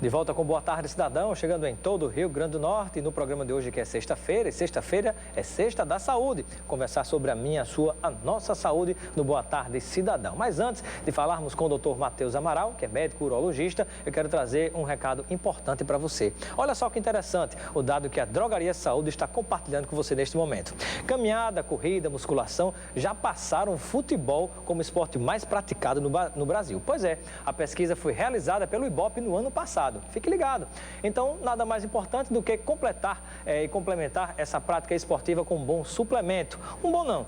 De volta com Boa Tarde, Cidadão, chegando em todo o Rio Grande do Norte. E no programa de hoje, que é sexta-feira, e sexta-feira é Sexta da Saúde. Conversar sobre a minha, a sua, a nossa saúde no Boa Tarde, Cidadão. Mas antes de falarmos com o Dr. Matheus Amaral, que é médico urologista, eu quero trazer um recado importante para você. Olha só que interessante o dado que a Drogaria Saúde está compartilhando com você neste momento. Caminhada, corrida, musculação já passaram futebol como esporte mais praticado no Brasil. Pois é, a pesquisa foi realizada pelo Ibope no ano passado. Fique ligado. Então, nada mais importante do que completar e complementar essa prática esportiva com um bom suplemento. Um bom não,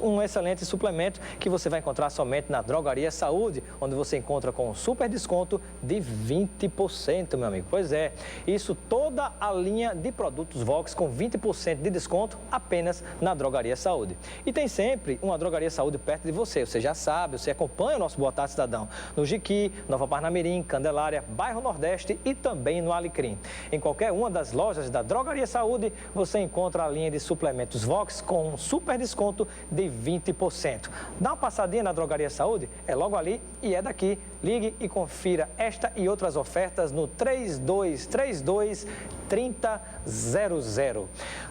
um excelente suplemento que você vai encontrar somente na Drogaria Saúde, onde você encontra com um super desconto de 20%, meu amigo. Pois é, isso toda a linha de produtos Vox com 20% de desconto apenas na Drogaria Saúde. E tem sempre uma Drogaria Saúde perto de você. Você já sabe, você acompanha o nosso Boa Tarde Cidadão no Jiqui, Nova Parnamirim, Candelária, Bairro Nordeste e também no Alecrim. Em qualquer uma das lojas da Drogaria Saúde, você encontra a linha de suplementos Vox com um super desconto de 20%. Dá uma passadinha na Drogaria Saúde, é logo ali e é daqui. Ligue e confira esta e outras ofertas no 3232-3000.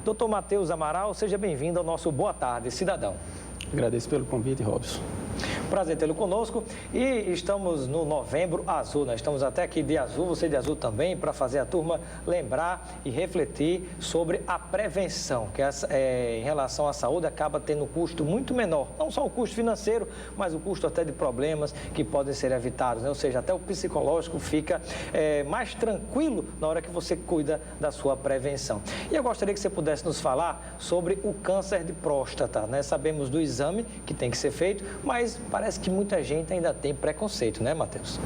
Doutor Matheus Amaral, seja bem-vindo ao nosso Boa Tarde, Cidadão. Agradeço pelo convite, Robson. Prazer tê-lo conosco e estamos no Novembro Azul, nós estamos até aqui de azul, você de azul também, para fazer a turma lembrar e refletir sobre a prevenção, que em relação à saúde acaba tendo um custo muito menor, não só o custo financeiro, mas o custo até de problemas que podem ser evitados, né? Ou seja, até o psicológico fica mais tranquilo na hora que você cuida da sua prevenção. E eu gostaria que você pudesse nos falar sobre o câncer de próstata, né? Sabemos do exame que tem que ser feito, mas parece que muita gente ainda tem preconceito, né, Matheus?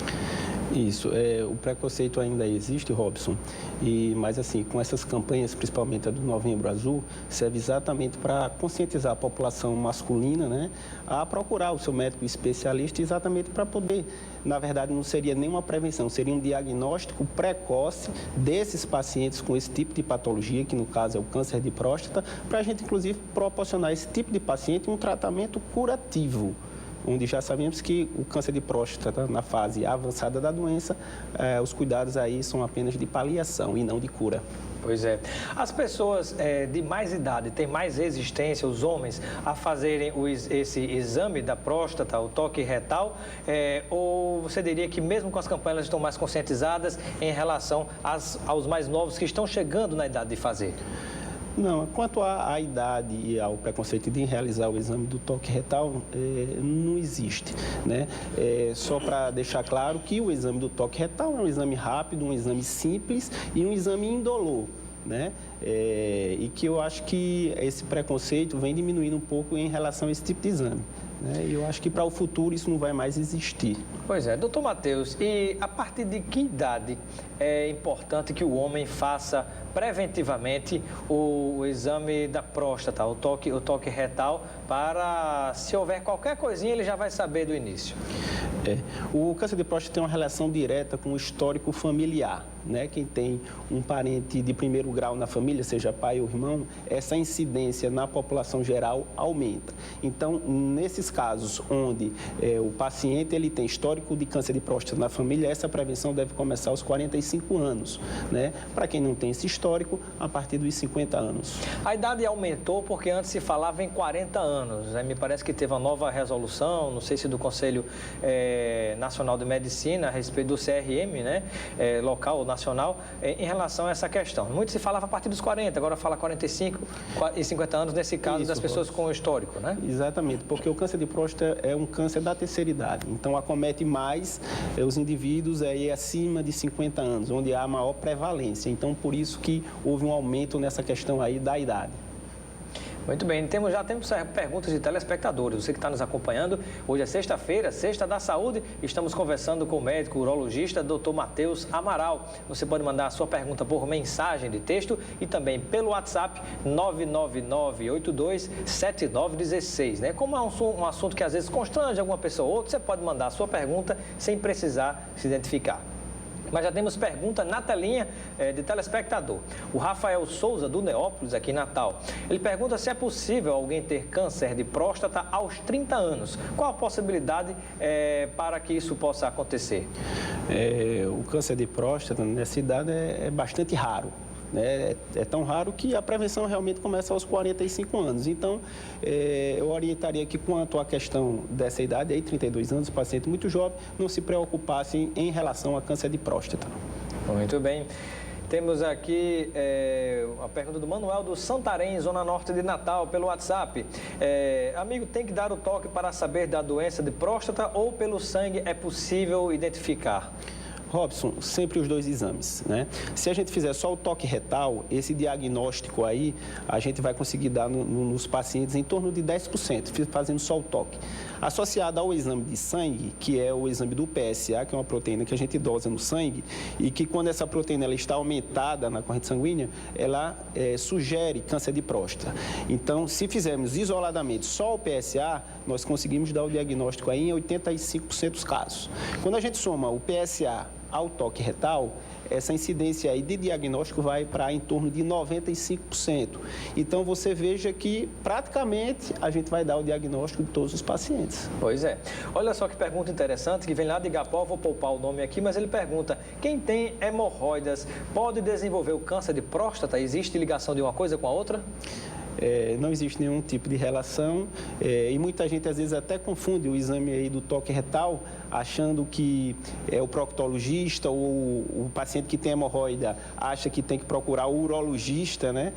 Isso, o preconceito ainda existe, Robson, mas assim, com essas campanhas, principalmente a do Novembro Azul, serve exatamente para conscientizar a população masculina, né, a procurar o seu médico especialista exatamente para poder, na verdade, não seria nenhuma prevenção, seria um diagnóstico precoce desses pacientes com esse tipo de patologia, que no caso é o câncer de próstata, para a gente, inclusive, proporcionar a esse tipo de paciente um tratamento curativo, onde já sabemos que o câncer de próstata, na fase avançada da doença, os cuidados aí são apenas de paliação e não de cura. Pois é. As pessoas de mais idade têm mais resistência, os homens, a fazerem esse exame da próstata, o toque retal, ou você diria que mesmo com as campanhas elas estão mais conscientizadas em relação aos mais novos que estão chegando na idade de fazer? Não, quanto à idade e ao preconceito de realizar o exame do toque retal, não existe, né? Só para deixar claro que o exame do toque retal é um exame rápido, um exame simples e um exame indolor, né? E que eu acho que esse preconceito vem diminuindo um pouco em relação a esse tipo de exame. E eu acho que para o futuro isso não vai mais existir. Pois é, doutor Matheus, e a partir de que idade é importante que o homem faça preventivamente o exame da próstata, o toque retal, para, se houver qualquer coisinha, ele já vai saber do início? O câncer de próstata tem uma relação direta com o histórico familiar, né? Quem tem um parente de primeiro grau na família, seja pai ou irmão, essa incidência na população geral aumenta. Então, nesses casos onde o paciente ele tem histórico de câncer de próstata na família, essa prevenção deve começar aos 45 anos, né? Para quem não tem esse histórico, a partir dos 50 anos. A idade aumentou porque antes se falava em 40 anos, né? Me parece que teve uma nova resolução, não sei se do Conselho Nacional de Medicina, a respeito do CRM, né? Local ou nacional, em relação a essa questão. Muito se falava a partir dos 40, agora fala 45 e 50 anos, nesse caso das pessoas com histórico, né? Exatamente, porque o câncer de próstata é um câncer da terceira idade, então acomete mais os indivíduos acima de 50 anos, onde há maior prevalência. Então, por isso que houve um aumento nessa questão aí da idade. Muito bem, já temos perguntas de telespectadores. Você que está nos acompanhando, hoje é sexta-feira, Sexta da Saúde, estamos conversando com o médico urologista Dr. Matheus Amaral. Você pode mandar a sua pergunta por mensagem de texto e também pelo WhatsApp 999827916, né? Como é um assunto que às vezes constrange alguma pessoa ou outra, você pode mandar a sua pergunta sem precisar se identificar. Mas já temos pergunta na telinha de telespectador. O Rafael Souza, do Neópolis, aqui em Natal. Ele pergunta se é possível alguém ter câncer de próstata aos 30 anos. Qual a possibilidade para que isso possa acontecer? O câncer de próstata nessa idade é bastante raro. É tão raro que a prevenção realmente começa aos 45 anos. Então, eu orientaria que quanto à questão dessa idade, aí, 32 anos, paciente muito jovem, não se preocupassem em relação a câncer de próstata. Muito bem. Temos aqui a pergunta do Manuel do Santarém, Zona Norte de Natal, pelo WhatsApp. Amigo, tem que dar o toque para saber da doença de próstata ou pelo sangue é possível identificar? Robson, sempre os dois exames, né? Se a gente fizer só o toque retal, esse diagnóstico aí, a gente vai conseguir dar nos pacientes em torno de 10%, fazendo só o toque. Associado ao exame de sangue, que é o exame do PSA, que é uma proteína que a gente dosa no sangue, e que quando essa proteína ela está aumentada na corrente sanguínea, ela sugere câncer de próstata. Então, se fizermos isoladamente só o PSA, nós conseguimos dar o diagnóstico aí em 85% dos casos. Quando a gente soma o PSA ao toque retal, essa incidência aí de diagnóstico vai para em torno de 95%. Então, você veja que praticamente a gente vai dar o diagnóstico de todos os pacientes. Pois é. Olha só que pergunta interessante, que vem lá de Igapó, vou poupar o nome aqui, mas ele pergunta, quem tem hemorroidas pode desenvolver o câncer de próstata? Existe ligação de uma coisa com a outra? Não existe nenhum tipo de relação e muita gente às vezes até confunde o exame aí do toque retal achando que o proctologista ou o paciente que tem hemorroida acha que tem que procurar o urologista, né,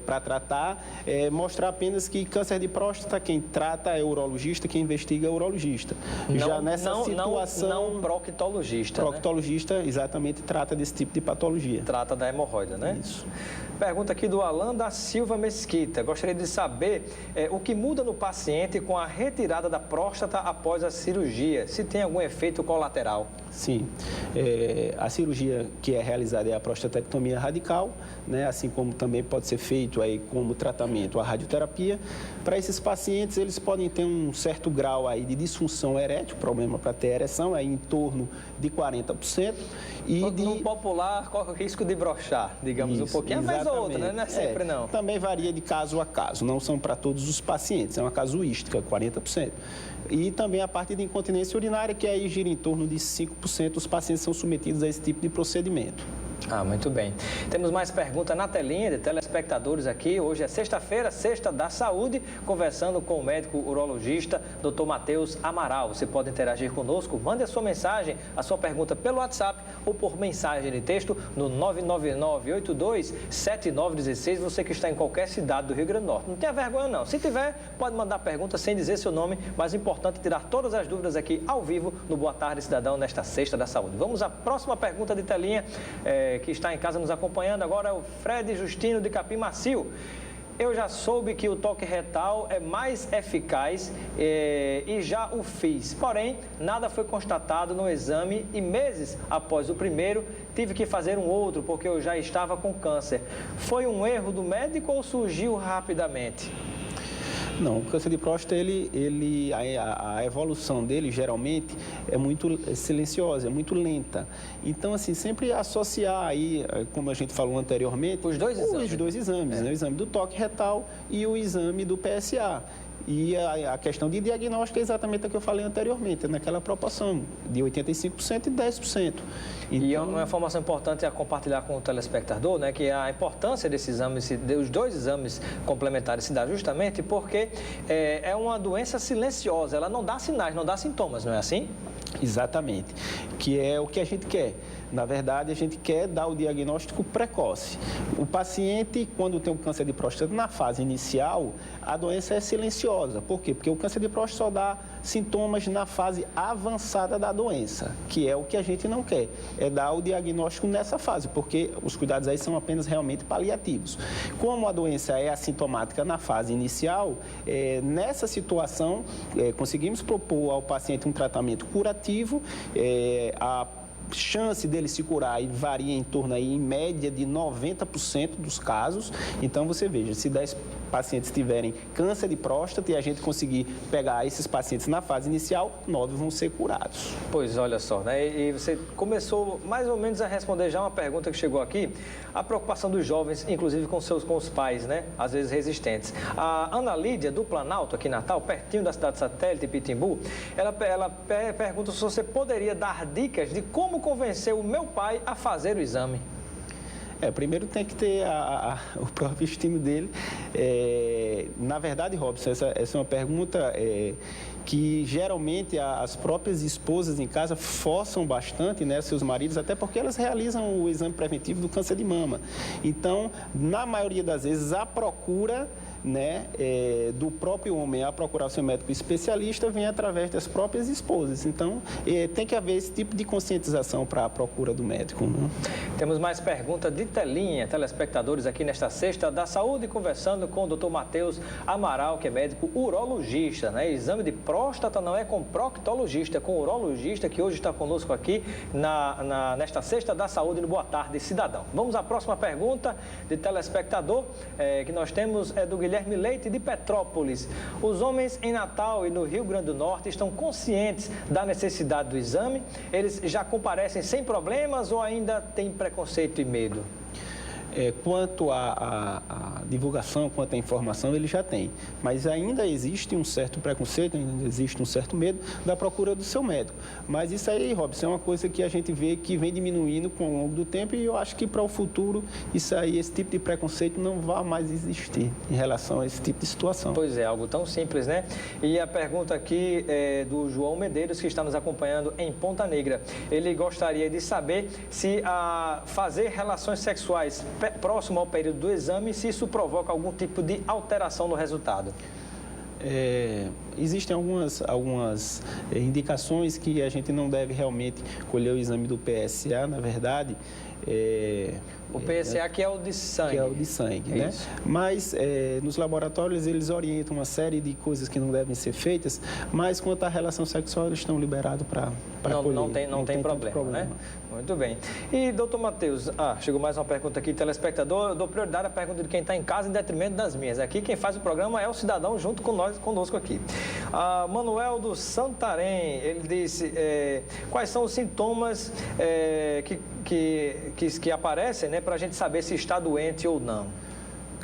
para tratar, mostrar apenas que câncer de próstata quem trata é o urologista, quem investiga é o urologista. Já nessa situação... Não proctologista, Proctologista, né? Exatamente, trata desse tipo de patologia. Trata da hemorroida, né? Isso. Pergunta aqui do Alan da Silva Mesquita. Gostaria de saber o que muda no paciente com a retirada da próstata após a cirurgia, se tem algum efeito colateral. Sim, a cirurgia que é realizada é a prostatectomia radical, né? Assim como também pode ser feito aí como tratamento a radioterapia. Para esses pacientes, eles podem ter um certo grau aí de disfunção erétil, problema para ter ereção, aí em torno de 40%. E no popular, corre o risco de brochar, digamos, um pouquinho, mas outra, né? Não é sempre não. Também varia de caso a caso, não são para todos os pacientes, é uma casuística, 40%. E também a parte de incontinência urinária, que aí gira em torno de 5% dos pacientes são submetidos a esse tipo de procedimento. Muito bem. Temos mais perguntas na telinha de telespectadores aqui. Hoje é sexta-feira, Sexta da Saúde, conversando com o médico urologista, Dr. Matheus Amaral. Você pode interagir conosco, mande a sua mensagem, a sua pergunta pelo WhatsApp ou por mensagem de texto no 999827916. Você que está em qualquer cidade do Rio Grande do Norte. Não tenha vergonha não. Se tiver, pode mandar pergunta sem dizer seu nome, mas é importante tirar todas as dúvidas aqui ao vivo no Boa Tarde Cidadão nesta Sexta da Saúde. Vamos à próxima pergunta de telinha, que está em casa nos acompanhando agora é o Fred Justino de Capim Macio. Eu já soube que o toque retal é mais eficaz e já o fiz. Porém, nada foi constatado no exame e meses após o primeiro, tive que fazer um outro porque eu já estava com câncer. Foi um erro do médico ou surgiu rapidamente? Não, o câncer de próstata, a evolução dele geralmente é muito silenciosa, é muito lenta. Então, assim, sempre associar aí, como a gente falou anteriormente, os dois exames, né? O exame do toque retal e o exame do PSA. E a questão de diagnóstico é exatamente a que eu falei anteriormente, naquela proporção de 85% e 10%. Então... E uma informação importante a compartilhar com o telespectador, né, que a importância desse exame, dos dois exames complementares se dá justamente porque é uma doença silenciosa, ela não dá sinais, não dá sintomas, não é assim? Exatamente, que é o que a gente quer. Na verdade, a gente quer dar o diagnóstico precoce. O paciente, quando tem um câncer de próstata na fase inicial, a doença é silenciosa. Por quê? Porque o câncer de próstata só dá sintomas na fase avançada da doença, que é o que a gente não quer. É dar o diagnóstico nessa fase, porque os cuidados aí são apenas realmente paliativos. Como a doença é assintomática na fase inicial, nessa situação, conseguimos propor ao paciente um tratamento curativo, chance dele se curar varia em torno aí, em média de 90% dos casos. Então você veja, se 10 pacientes tiverem câncer de próstata e a gente conseguir pegar esses pacientes na fase inicial, 9 vão ser curados. Pois olha só, né? E você começou mais ou menos a responder já uma pergunta que chegou aqui, a preocupação dos jovens, inclusive com os pais, né? Às vezes resistentes. A Ana Lídia, do Planalto, aqui em Natal, pertinho da cidade satélite, Pitimbu, ela pergunta se você poderia dar dicas de como convencer o meu pai a fazer o exame. Primeiro tem que ter o próprio estímulo dele. Na verdade, Robson, essa é uma pergunta que geralmente as próprias esposas em casa forçam bastante, né, seus maridos, até porque elas realizam o exame preventivo do câncer de mama. Então, na maioria das vezes, a procura, né, do próprio homem a procurar o seu médico especialista vem através das próprias esposas. Então, tem que haver esse tipo de conscientização para a procura do médico, né? Temos mais perguntas de telinha, telespectadores aqui nesta Sexta da Saúde, conversando com o Dr. Matheus Amaral, que é médico urologista, né? Exame de próstata não é com proctologista, é com urologista, que hoje está conosco aqui nesta Sexta da Saúde no Boa Tarde, Cidadão. Vamos à próxima pergunta de telespectador, que nós temos do Guilherme Leite, de Petrópolis. Os homens em Natal e no Rio Grande do Norte estão conscientes da necessidade do exame? Eles já comparecem sem problemas ou ainda têm preconceito e medo? Quanto à divulgação, quanto à informação, ele já tem. Mas ainda existe um certo preconceito, ainda existe um certo medo da procura do seu médico. Mas isso aí, Robson, é uma coisa que a gente vê que vem diminuindo com o longo do tempo e eu acho que para o futuro, isso aí, esse tipo de preconceito não vai mais existir em relação a esse tipo de situação. Pois é, algo tão simples, né? E a pergunta aqui é do João Medeiros, que está nos acompanhando em Ponta Negra. Ele gostaria de saber se fazer relações sexuais próximo ao período do exame, se isso provoca algum tipo de alteração no resultado. Existem algumas indicações que a gente não deve realmente colher o exame do PSA, na verdade. O PSA que é o de sangue. Que é o de sangue, né? Isso. Mas nos laboratórios eles orientam uma série de coisas que não devem ser feitas, mas quanto à relação sexual eles estão liberados para colher. Não tem problema, né? Muito bem. E, doutor Matheus, chegou mais uma pergunta aqui, telespectador. Eu dou prioridade à pergunta de quem está em casa em detrimento das minhas. Aqui quem faz o programa é o cidadão junto conosco aqui. Manuel do Santarém, ele disse, quais são os sintomas que aparecem, né, para a gente saber se está doente ou não?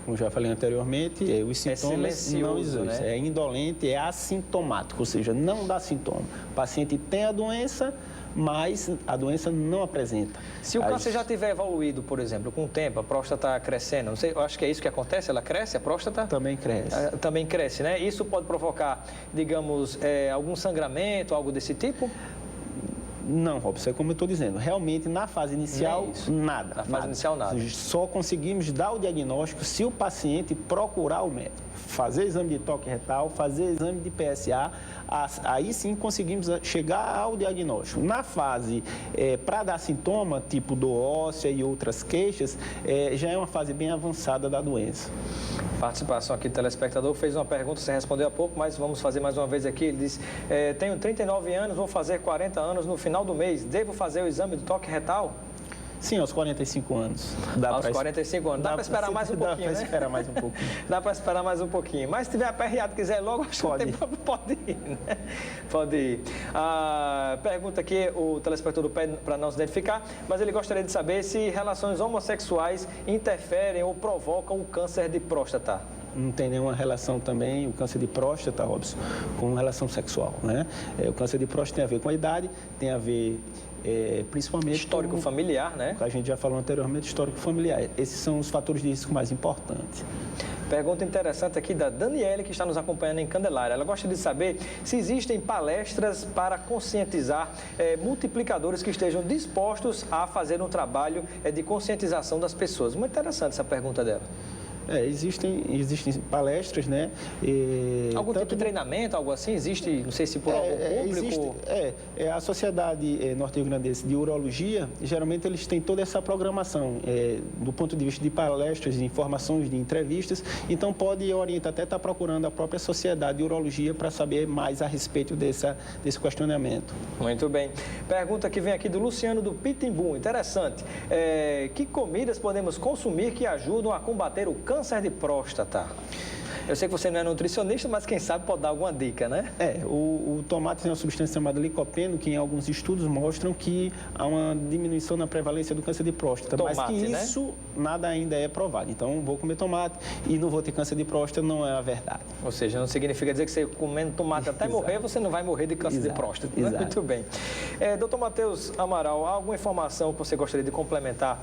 Como já falei anteriormente, os sintomas não existem. Né? É indolente, é assintomático, ou seja, não dá sintoma. O paciente tem a doença, mas a doença não apresenta. Se o câncer já tiver evoluído, por exemplo, com o tempo, a próstata crescendo, não sei, eu acho que é isso que acontece, ela cresce, a próstata? Também cresce. Também cresce, né? Isso pode provocar, digamos, algum sangramento, algo desse tipo? Não, Robson, é como eu estou dizendo, realmente na fase inicial, nada. Na fase inicial, nada. Só conseguimos dar o diagnóstico se o paciente procurar o médico, fazer exame de toque retal, fazer exame de PSA, aí sim conseguimos chegar ao diagnóstico. Na fase para dar sintoma, tipo dor óssea e outras queixas, já é uma fase bem avançada da doença. Participação aqui do telespectador, fez uma pergunta, você respondeu há pouco, mas vamos fazer mais uma vez aqui. Ele disse, tenho 39 anos, vou fazer 40 anos no final do mês, devo fazer o exame de toque retal? Sim, aos 45 anos. Aos 45 anos. Dá para esperar mais um pouquinho, né? Dá para esperar mais um pouquinho. Dá para esperar mais um pouquinho. Mas se tiver aperreado e quiser logo, acho que pode ir, né? Pode ir. Pergunta aqui, o telespectador pede para não se identificar, mas ele gostaria de saber se relações homossexuais interferem ou provocam o câncer de próstata. Não tem nenhuma relação também, o câncer de próstata, Robson, com relação sexual, né? O câncer de próstata tem a ver com a idade, tem a ver principalmente histórico familiar, né? A gente já falou anteriormente, histórico familiar. Esses são os fatores de risco mais importantes. Pergunta interessante aqui da Daniele, que está nos acompanhando em Candelária. Ela gosta de saber se existem palestras para conscientizar multiplicadores que estejam dispostos a fazer um trabalho de conscientização das pessoas. Muito interessante essa pergunta dela. Existem palestras, né? Algum tipo de treinamento, algo assim? Existe, não sei se por algum público? A Sociedade Norte-Rio-Grandense de Urologia, geralmente eles têm toda essa programação, do ponto de vista de palestras, de informações, de entrevistas, então pode orientar, até estar procurando a própria Sociedade de Urologia para saber mais a respeito desse questionamento. Muito bem. Pergunta que vem aqui do Luciano do Pitimbu, interessante. Que comidas podemos consumir que ajudam a combater o câncer de próstata? Eu sei que você não é nutricionista, mas quem sabe pode dar alguma dica, né? O tomate tem uma substância chamada licopeno, que em alguns estudos mostram que há uma diminuição na prevalência do câncer de próstata. Tomate, mas que isso nada ainda é provado. Então, vou comer tomate e não vou ter câncer de próstata, não é a verdade. Ou seja, não significa dizer que você comendo tomate até morrer, você não vai morrer de câncer de próstata. Né? Muito bem. Doutor Matheus Amaral, há alguma informação que você gostaria de complementar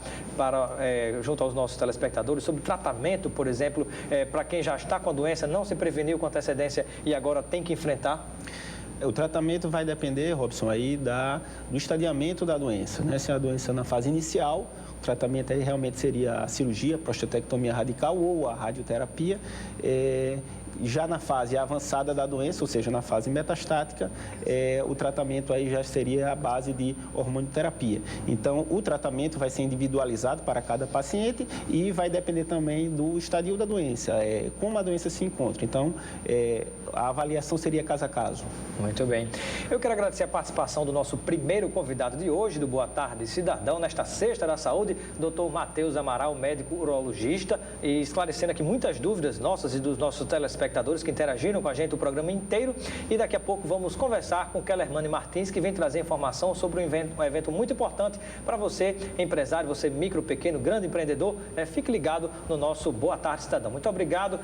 junto aos nossos telespectadores sobre tratamento, por exemplo, para quem já está com a doença, não se preveniu com antecedência e agora tem que enfrentar? O tratamento vai depender, Robson, aí do estadiamento da doença, né? Se a doença na fase inicial, o tratamento aí realmente seria a cirurgia, a prostatectomia radical ou a radioterapia. Já na fase avançada da doença, ou seja, na fase metastática, o tratamento aí já seria a base de hormonioterapia. Então, o tratamento vai ser individualizado para cada paciente e vai depender também do estadio da doença, como a doença se encontra. Então, a avaliação seria caso a caso. Muito bem. Eu quero agradecer a participação do nosso primeiro convidado de hoje, do Boa Tarde Cidadão, nesta Sexta da Saúde, Dr. Matheus Amaral, médico urologista, e esclarecendo aqui muitas dúvidas nossas e dos nossos telespectadores que interagiram com a gente o programa inteiro. E daqui a pouco vamos conversar com Kellermane Martins, que vem trazer informação sobre um evento muito importante para você, empresário, você micro, pequeno, grande empreendedor. Fique ligado no nosso Boa Tarde Cidadão. Muito obrigado,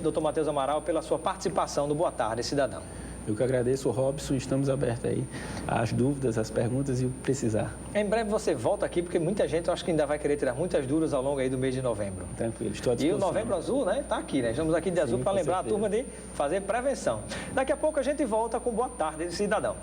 Dr. Matheus Amaral, pela sua participação no Boa Tarde Cidadão. Eu que agradeço, Robson, estamos abertos aí às dúvidas, às perguntas e o que precisar. Em breve você volta aqui, porque muita gente, eu acho que ainda vai querer tirar muitas dúvidas ao longo aí do mês de novembro. Tranquilo, estou à disposição. E o Novembro Azul, né, está aqui, né? Estamos aqui de azul para lembrar a turma de fazer prevenção. Daqui a pouco a gente volta com Boa Tarde Cidadão.